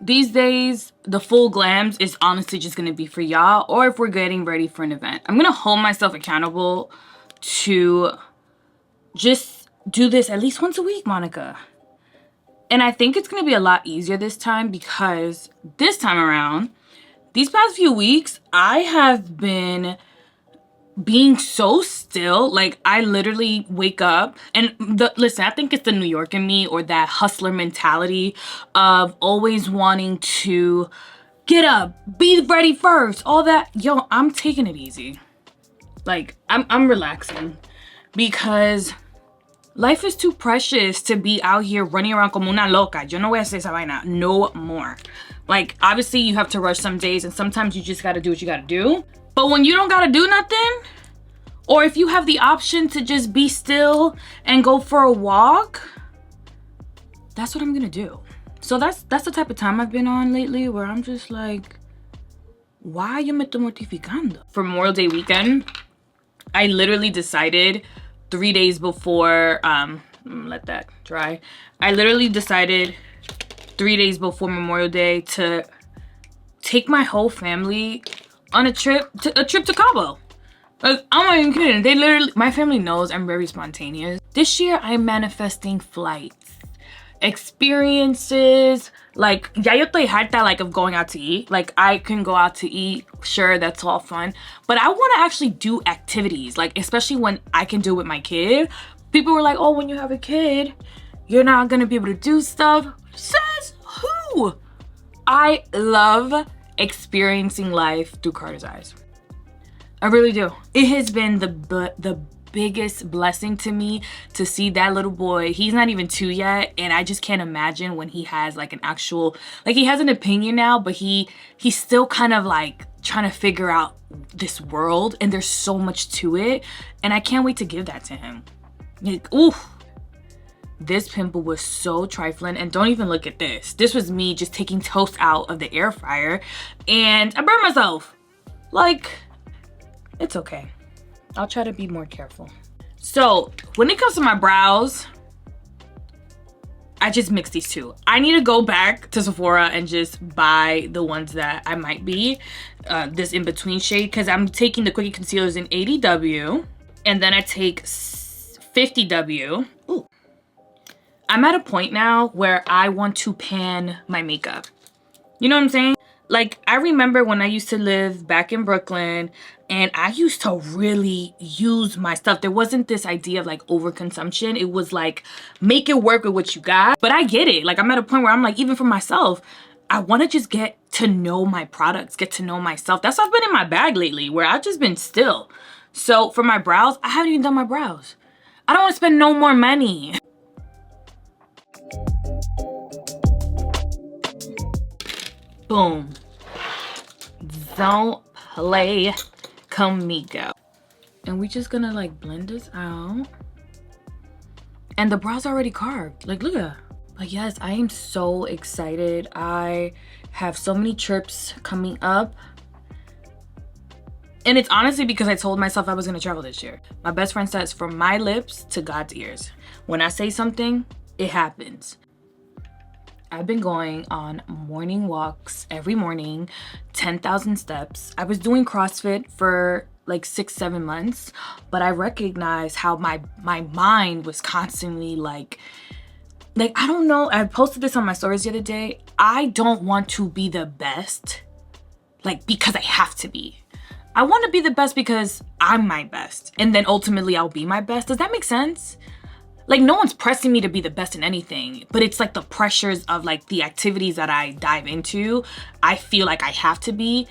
these days, the full glams is honestly just gonna be for y'all, or if we're getting ready for an event. I'm gonna hold myself accountable to just do this at least once a week, Monica. And I think it's gonna be a lot easier this time because this time around, these past few weeks, I have been being so still. Like, I literally wake up and listen, I think it's the New York in me, or that hustler mentality of always wanting to get up, be ready first, all that. Yo, I'm taking it easy. Like, I'm relaxing because life is too precious to be out here running around como una loca. Yo no voy a hacer esa vaina no more. Like, obviously you have to rush some days and sometimes you just gotta do what you gotta do. But when you don't gotta do nothing, or if you have the option to just be still and go for a walk, that's what I'm gonna do. So that's the type of time I've been on lately, where I'm just like, why yo me estoy mortificando? For Memorial Day weekend, I literally decided 3 days before, let that dry. I literally decided 3 days before Memorial Day to take my whole family on a trip to Cabo. Like, I'm not even kidding. They literally, my family knows I'm very spontaneous. This year, I'm manifesting flights, experiences. Like, ya yo estoy harta, like, of going out to eat. Like, I can go out to eat, sure, that's all fun. But I want to actually do activities, like, especially when I can do it with my kid. People were like, oh, when you have a kid, you're not going to be able to do stuff. Says who? I love experiencing life through Carter's eyes. I really do. It has been the biggest blessing to me to see that little boy. He's not even 2 yet, and I just can't imagine when he has like an actual, like, he has an opinion now, but he's still kind of like trying to figure out this world, and there's so much to it, and I can't wait to give that to him. Like, ooh, this pimple was so trifling, and don't even look at this. This was me just taking toast out of the air fryer, and I burned myself. Like, it's okay. I'll try to be more careful. So when it comes to my brows, I just mix these two. I need to go back to Sephora and just buy the ones that I might be, this in-between shade, because I'm taking the Quickie Concealers in 80W, and then I take 50W. Ooh. I'm at a point now where I want to pan my makeup. You know what I'm saying? Like, I remember when I used to live back in Brooklyn and I used to really use my stuff. There wasn't this idea of like overconsumption. It was like, make it work with what you got. But I get it. Like, I'm at a point where I'm like, even for myself, I want to just get to know my products, get to know myself. That's why I've been in my bag lately, where I've just been still. So for my brows, I haven't even done my brows. I don't want to spend no more money. Boom. Don't play conmigo. And we just gonna like blend this out. And the brow's already carved. Like, look at that. But yes, I am so excited. I have so many trips coming up. And it's honestly because I told myself I was gonna travel this year. My best friend says, from my lips to God's ears. When I say something, it happens. I've been going on morning walks every morning, 10,000 steps. I was doing CrossFit for like 6-7 months, but I recognized how my mind was constantly like, I don't know. I posted this on my stories the other day. I don't want to be the best, like, because I have to be. I want to be the best because I'm my best, and then ultimately I'll be my best. Does that make sense? Like, no one's pressing me to be the best in anything, but it's like the pressures of like the activities that I dive into. I feel like I have to be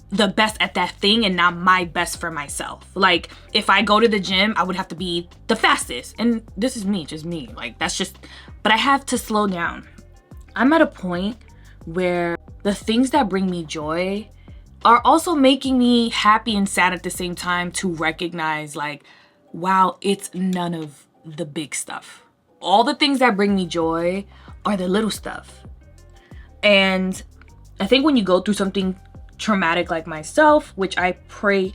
the best at that thing and not my best for myself. Like, if I go to the gym, I would have to be the fastest. And this is me, just me. Like, that's just, but I have to slow down. I'm at a point where the things that bring me joy are also making me happy and sad at the same time, to recognize like, wow, it's none of the big stuff. All the things that bring me joy are the little stuff. And I think when you go through something traumatic like myself, which I pray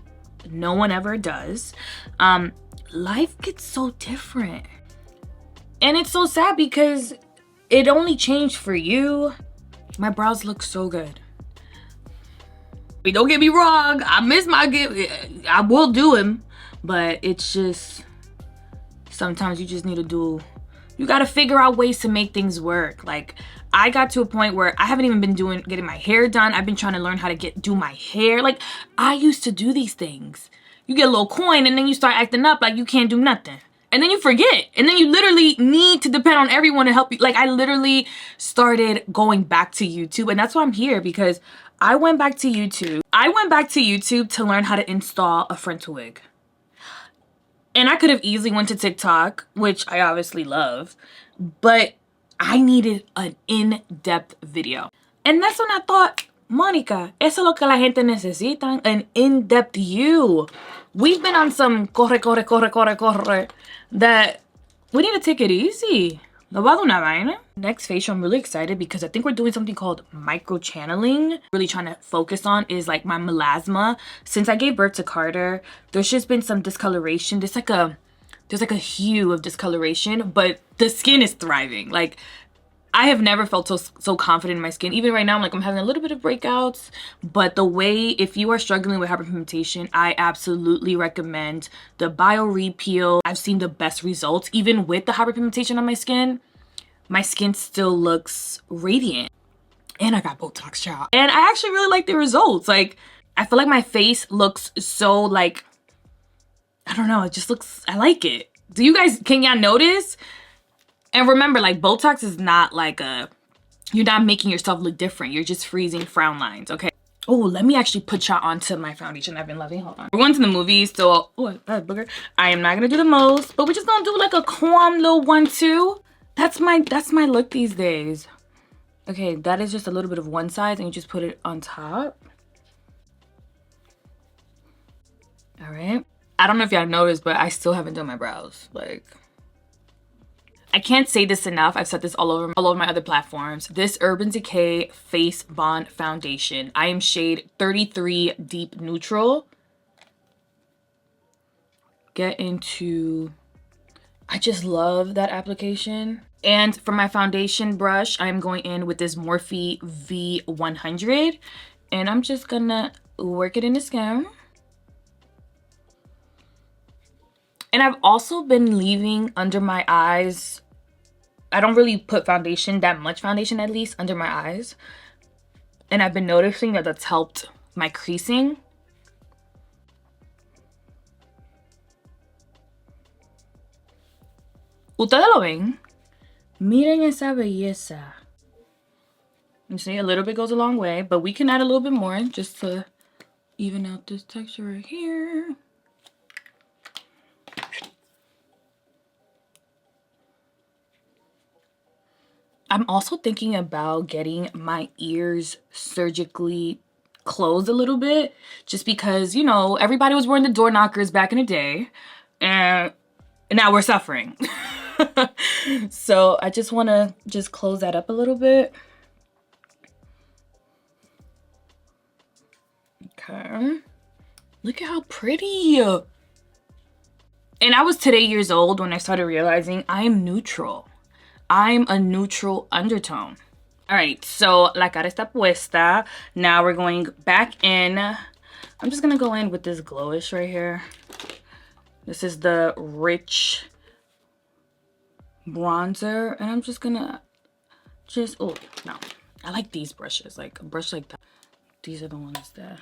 no one ever does, life gets so different. And it's so sad because it only changed for you My brows look so good. Don't get me wrong, I miss my gift. I will do them, but it's just sometimes you just need to do, you gotta figure out ways to make things work. Like, I got to a point where I haven't even been getting my hair done. I've been trying to learn how to do my hair. Like, I used to do these things. You get a little coin and then you start acting up like you can't do nothing. And then you forget. And then you literally need to depend on everyone to help you. Like, I literally started going back to YouTube. And that's why I'm here, because I went back to YouTube. I went back to YouTube to learn how to install a frontal wig. And I could have easily went to TikTok, which I obviously love, but I needed an in-depth video. And that's when I thought, Monica, eso es lo que la gente necesita, an in-depth you. We've been on some corre that we need to take it easy. No va a dar una vaina. Next facial, I'm really excited because I think we're doing something called micro channeling. Really trying to focus on is like my melasma. Since I gave birth to Carter, there's just been some discoloration. There's like a hue of discoloration, but the skin is thriving. Like, I have never felt so confident in my skin. Even right now, I'm having a little bit of breakouts. But the way, if you are struggling with hyperpigmentation, I absolutely recommend the Bio Repeal. I've seen the best results. Even with the hyperpigmentation on my skin still looks radiant. And I got Botox, child. And I actually really like the results. Like, I feel like my face looks so, like, I don't know, it just looks, I like it. Do you guys, can y'all notice? And remember, like, Botox is not like you're not making yourself look different. You're just freezing frown lines, okay? Oh, let me actually put y'all onto my foundation I've been loving. Hold on. We're going to the movies, so, oh, that booger. I am not gonna do the most, but we're just gonna do like a calm little 1-2. That's my look these days. Okay, that is just a little bit of one side, and you just put it on top. All right. I don't know if y'all noticed, but I still haven't done my brows. Like, I can't say this enough. I've said this all over my other platforms. This Urban Decay Face Bond Foundation. I am shade 33 Deep Neutral. Get into... I just love that application. And for my foundation brush, I'm going in with this Morphe V100. And I'm just gonna work it in the skin. And I've also been leaving under my eyes. I don't really put foundation, that much foundation at least, under my eyes. And I've been noticing that that's helped my creasing. ¿Ustedes lo ven? Miren esa belleza. You see, a little bit goes a long way, but we can add a little bit more just to even out this texture right here. I'm also thinking about getting my ears surgically closed a little bit, just because, you know, everybody was wearing the door knockers back in the day, and now we're suffering. So I just want to just close that up a little bit. Okay. Look at how pretty. And I was today years old when I started realizing I am neutral. I'm a neutral undertone. All right, so la cara está puesta. Now we're going back in. I'm just gonna go in with this glowish right here. This is the Rich bronzer, and I'm just gonna oh no, I like these brushes, like a brush like that. These are the ones that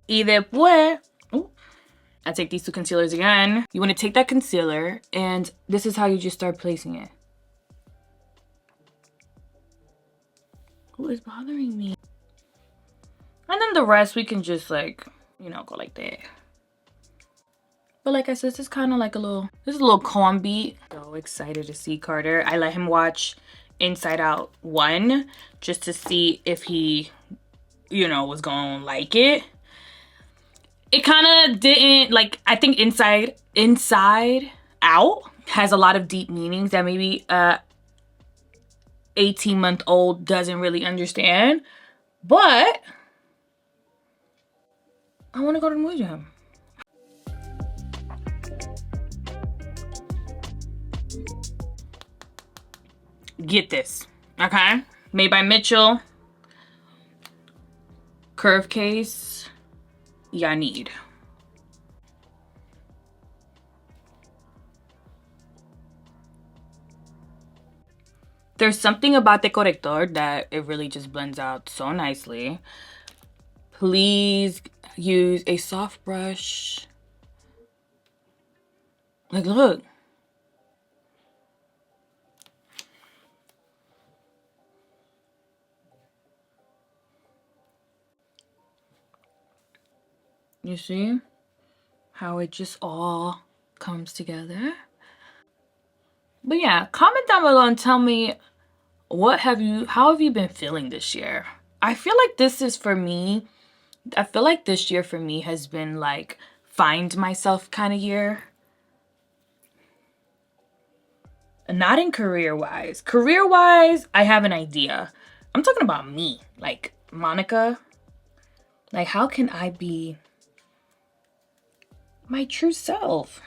y después, I take these two concealers again. You want to take that concealer, and this is how you just start placing it. Oh, it's bothering me. And then the rest we can just, like, you know, go like that. But like I said, this is kind of like this is a little calm beat. So excited to see Carter. I let him watch Inside Out 1 just to see if he, you know, was gonna like it. It kind of didn't, like, I think Inside Out has a lot of deep meanings that maybe 18-month-old doesn't really understand. But I want to go to the museum. Get this, okay? Made by Mitchell. Curve case. Yeah, need. There's something about the corrector that it really just blends out so nicely. Please use a soft brush. Like, look. You see how it just all comes together? But yeah, comment down below and tell me how have you been feeling this year? I feel like this is for me. I feel like this year for me has been like find myself kind of year. Not in career-wise. Career-wise, I have an idea. I'm talking about me, like Monica. Like, how can I be my true self?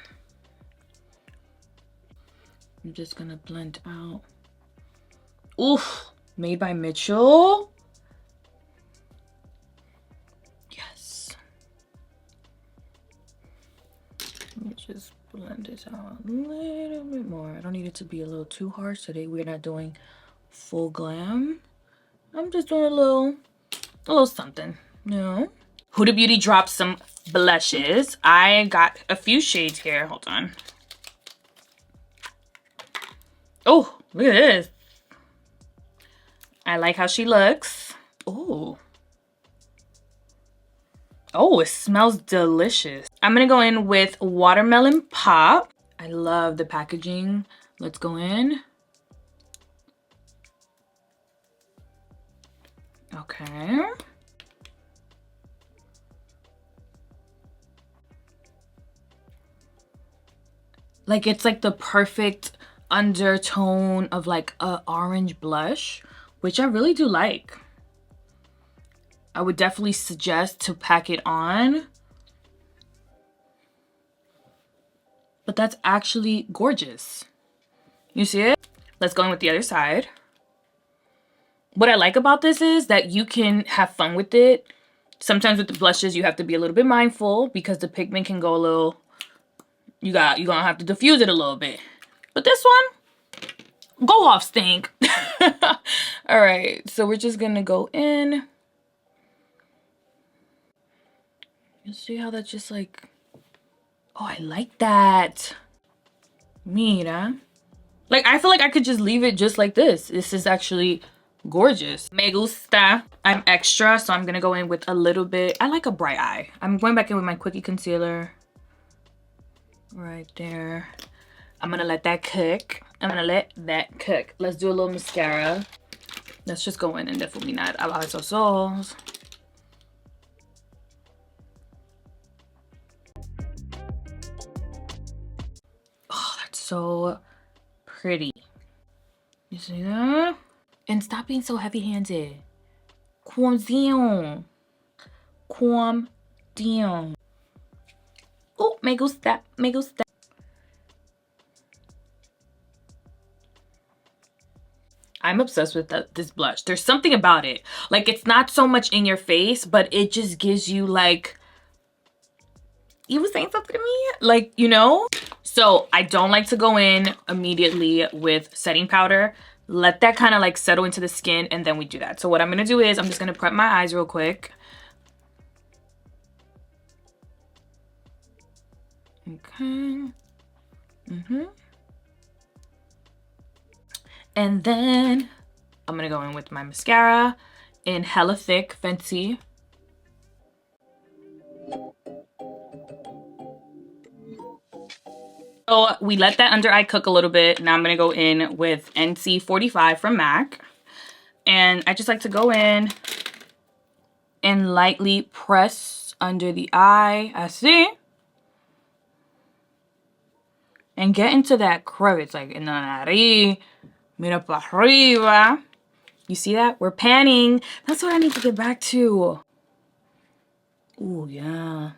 I'm just gonna blend out. Oof, made by Mitchell. Yes. Let me just blend this out a little bit more. I don't need it to be a little too harsh. Today we're not doing full glam. I'm just doing a little something, you know? Huda Beauty dropped some blushes. I got a few shades here. Hold on. Oh, look at this. I like how she looks. Oh. Oh, it smells delicious. I'm gonna go in with Watermelon Pop. I love the packaging. Let's go in. Okay. Like, it's like the perfect undertone of like a orange blush, which I really do like. I would definitely suggest to pack it on. But that's actually gorgeous. You see it? Let's go in with the other side. What I like about this is that you can have fun with it. Sometimes with the blushes, you have to be a little bit mindful because the pigment can go a little, you're gonna have to diffuse it a little bit. But this one, go off stink. All right, so we're just gonna go in. You see how that's just like, oh, I like that. Mira. Like, I feel like I could just leave it just like this. This is actually gorgeous. Me gusta. I'm extra, so I'm gonna go in with a little bit. I like a bright eye. I'm going back in with my Quickie Concealer. Right there. I'm gonna let that cook. Let's do a little mascara. Let's just go in and difuminar abajo esos ojos. Oh, that's so pretty. You see that? And stop being so heavy-handed. Calm down. Calm down. Oh, me gusta, me gusta. I'm obsessed with this blush. There's something about it. Like, it's not so much in your face, but it just gives you like, you were saying something to me? Like, you know? So I don't like to go in immediately with setting powder. Let that kind of like settle into the skin and then we do that. So what I'm gonna do is I'm just gonna prep my eyes real quick. Okay. And then I'm gonna go in with my mascara in Hella Thick Fenty. So we let that under eye cook a little bit. Now I'm gonna go in with NC45 from MAC. And I just like to go in and lightly press under the eye, así. And get into that crevice, like in the nariz, mira pa arriba. You see that? We're panning. That's what I need to get back to. Ooh, yeah.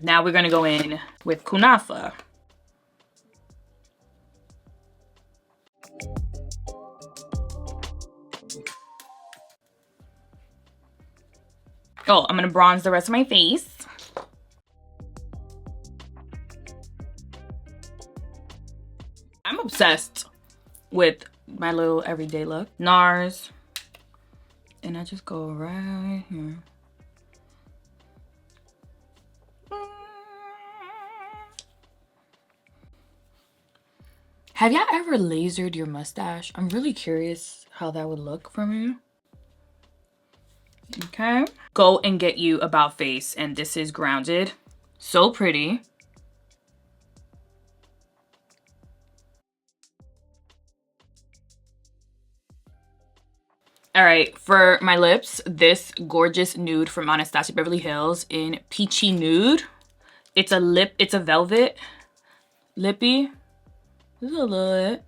Now we're gonna go in with kunafa. Oh, I'm gonna bronze the rest of my face. I'm obsessed with my little everyday look. NARS. And I just go right here. Have y'all ever lasered your mustache? I'm really curious how that would look for me. Okay. Go and get you About Face, and this is Grounded. So pretty. All right, for my lips, this gorgeous nude from Anastasia Beverly Hills in Peachy Nude. It's a velvet lippy. This is a little bit.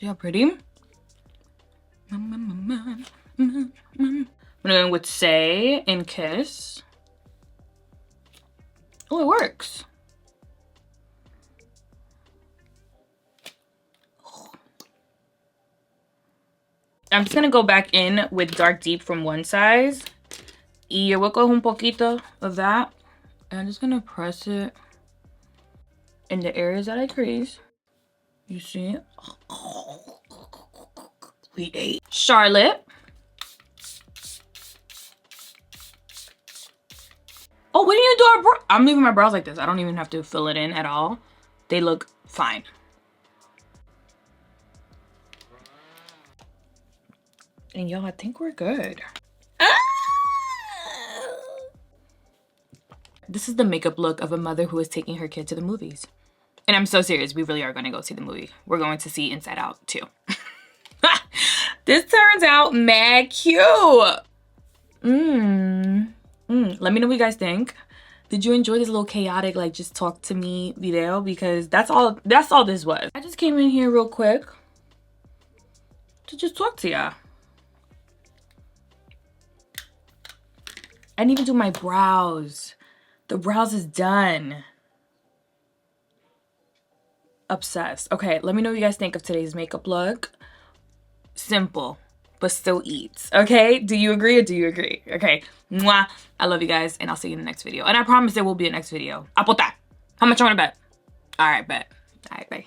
See how pretty? I'm gonna go with Say and Kiss. Oh, it works. I'm just gonna go back in with Dark Deep from One Size. Y yo voy a coger un poquito of that. And I'm just gonna press it in the areas that I crease. You see? We ate. Charlotte. Oh, we didn't even do our brow. I'm leaving my brows like this. I don't even have to fill it in at all. They look fine. And y'all, I think we're good. This is the makeup look of a mother who is taking her kid to the movies. And I'm so serious, we really are gonna go see the movie. We're going to see Inside Out too. This turns out mad cute. Let me know what you guys think. Did you enjoy this little chaotic, like, just talk to me video? Because that's all this was. I just came in here real quick to just talk to y'all. I didn't even do my brows. The brows is done. Obsessed. Okay, let me know what you guys think of today's makeup look. Simple, but still eats. Okay, do you agree or do you agree? Okay, mwah. I love you guys, and I'll see you in the next video. And I promise there will be a next video. Apota. How much you want to bet? All right, bet. All right, bye.